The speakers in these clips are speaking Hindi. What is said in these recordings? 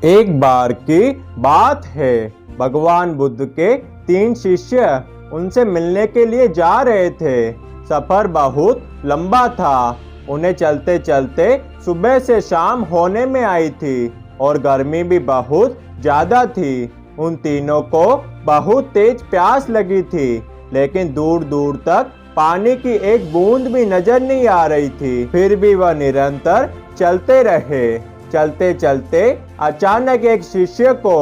एक बार की बात है, भगवान बुद्ध के 3 शिष्य उनसे मिलने के लिए जा रहे थे। सफर बहुत लंबा था। उन्हें चलते चलते सुबह से शाम होने में आई थी और गर्मी भी बहुत ज्यादा थी। उन तीनों को बहुत तेज प्यास लगी थी, लेकिन दूर दूर तक पानी की एक बूंद भी नजर नहीं आ रही थी। फिर भी वह निरंतर चलते रहे। चलते चलते अचानक एक शिष्य को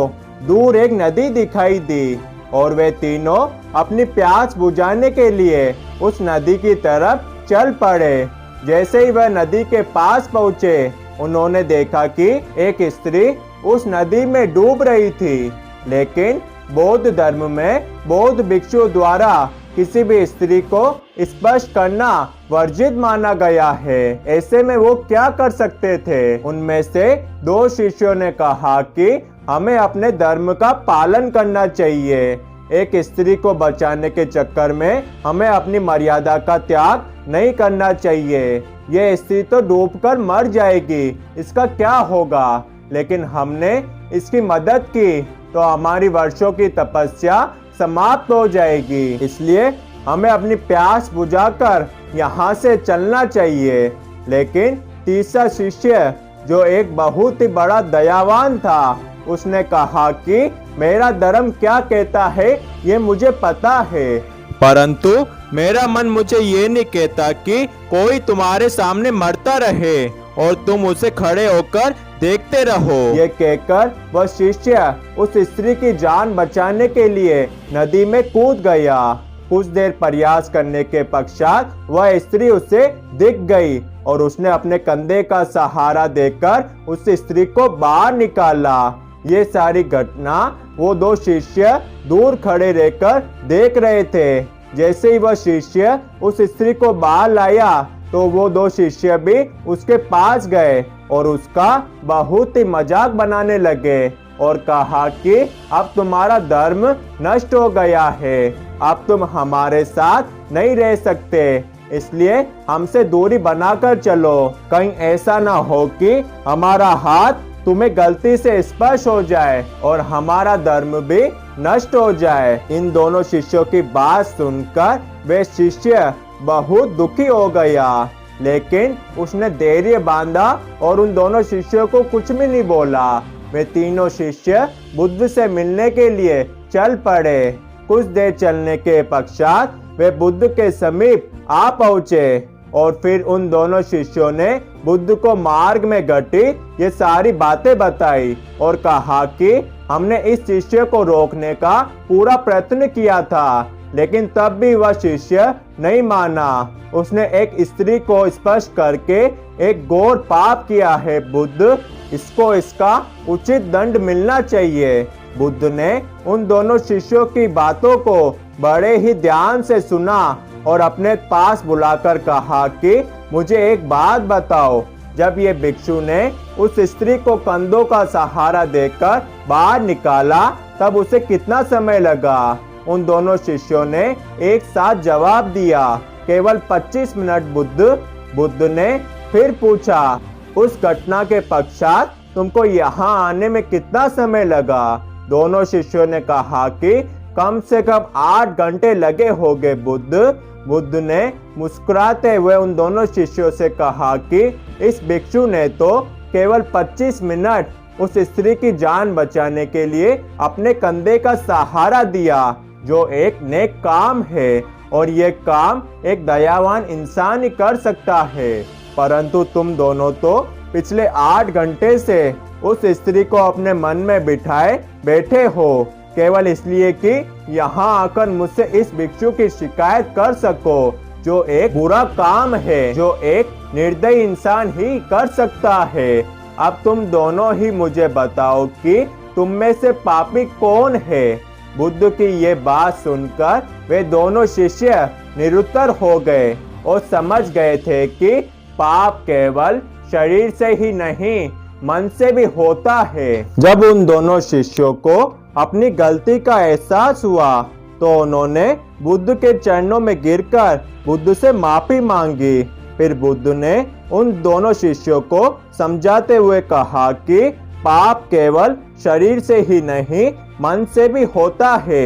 दूर एक नदी दिखाई दी और वे तीनों अपनी प्यास बुझाने के लिए उस नदी की तरफ चल पड़े। जैसे ही वह नदी के पास पहुंचे, उन्होंने देखा कि एक स्त्री उस नदी में डूब रही थी। लेकिन बौद्ध धर्म में बौद्ध भिक्षुओं द्वारा किसी भी स्त्री को स्पर्श करना वर्जित माना गया है। ऐसे में वो क्या कर सकते थे? उनमें से 2 शिष्यों ने कहा कि हमें अपने धर्म का पालन करना चाहिए। एक स्त्री को बचाने के चक्कर में हमें अपनी मर्यादा का त्याग नहीं करना चाहिए। ये स्त्री तो डूबकर मर जाएगी, इसका क्या होगा? लेकिन हमने इसकी मदद की तो हमारी वर्षों की तपस्या समाप्त हो जाएगी। इसलिए हमें अपनी प्यास बुझाकर यहाँ से चलना चाहिए। लेकिन तीसरा शिष्य, जो एक बहुत ही बड़ा दयावान था, उसने कहा कि मेरा धर्म क्या कहता है ये मुझे पता है, परंतु मेरा मन मुझे ये नहीं कहता कि कोई तुम्हारे सामने मरता रहे और तुम उसे खड़े होकर देखते रहो। ये कहकर वह शिष्य उस स्त्री की जान बचाने के लिए नदी में कूद गया। कुछ देर प्रयास करने के पश्चात वह स्त्री उसे दिख गई और उसने अपने कंधे का सहारा देकर उस स्त्री को बाहर निकाला। ये सारी घटना वो 2 शिष्य दूर खड़े रहकर देख रहे थे। जैसे ही वह शिष्य उस स्त्री को बाहर लाया तो वो 2 शिष्य भी उसके पास गए और उसका बहुत ही मजाक बनाने लगे और कहा कि अब तुम्हारा धर्म नष्ट हो गया है, अब तुम हमारे साथ नहीं रह सकते, इसलिए हमसे दूरी बनाकर चलो। कहीं ऐसा ना हो कि हमारा हाथ तुम्हें गलती से स्पर्श हो जाए और हमारा धर्म भी नष्ट हो जाए। इन दोनों शिष्यों की बात सुनकर वे शिष्य बहुत दुखी हो गया, लेकिन उसने धैर्य बांधा और उन दोनों शिष्यों को कुछ भी नहीं बोला। वे तीनों शिष्य बुद्ध से मिलने के लिए चल पड़े। कुछ देर चलने के पश्चात वे बुद्ध के समीप आ पहुँचे और फिर उन दोनों शिष्यों ने बुद्ध को मार्ग में घटी ये सारी बातें बताई और कहा कि हमने इस शिष्य को रोकने का पूरा प्रयत्न किया था, लेकिन तब भी वह शिष्य नहीं माना। उसने एक स्त्री को स्पर्श करके एक घोर पाप किया है। बुद्ध, इसको इसका उचित दंड मिलना चाहिए। बुद्ध ने उन दोनों शिष्यों की बातों को बड़े ही ध्यान से सुना और अपने पास बुलाकर कहा कि मुझे एक बात बताओ, जब ये भिक्षु ने उस स्त्री को कंधों का सहारा देकर बाहर निकाला तब उसे कितना समय लगा? उन दोनों शिष्यों ने एक साथ जवाब दिया, केवल 25 मिनट। बुद्ध ने फिर पूछा, उस घटना के पश्चात तुमको यहाँ आने में कितना समय लगा? दोनों शिष्यों ने कहा कि कम से कम 8 घंटे लगे होंगे बुद्ध ने मुस्कुराते हुए उन दोनों शिष्यों से कहा कि इस भिक्षु ने तो केवल 25 मिनट उस स्त्री की जान बचाने के लिए अपने कंधे का सहारा दिया, जो एक नेक काम है और ये काम एक दयावान इंसान ही कर सकता है। परंतु तुम दोनों तो पिछले 8 घंटे से उस स्त्री को अपने मन में बिठाए बैठे हो, केवल इसलिए कि यहाँ आकर मुझसे इस भिक्षु की शिकायत कर सको, जो एक बुरा काम है, जो एक निर्दयी इंसान ही कर सकता है। अब तुम दोनों ही मुझे बताओ कि तुम में से पापी कौन है? बुद्ध की ये बात सुनकर वे दोनों शिष्य निरुत्तर हो गए और समझ गए थे कि पाप केवल शरीर से ही नहीं, मन से भी होता है। जब उन दोनों शिष्यों को अपनी गलती का एहसास हुआ तो उन्होंने बुद्ध के चरणों में गिरकर बुद्ध से माफी मांगी। फिर बुद्ध ने उन दोनों शिष्यों को समझाते हुए कहा कि पाप केवल शरीर से ही नहीं मन से भी होता है।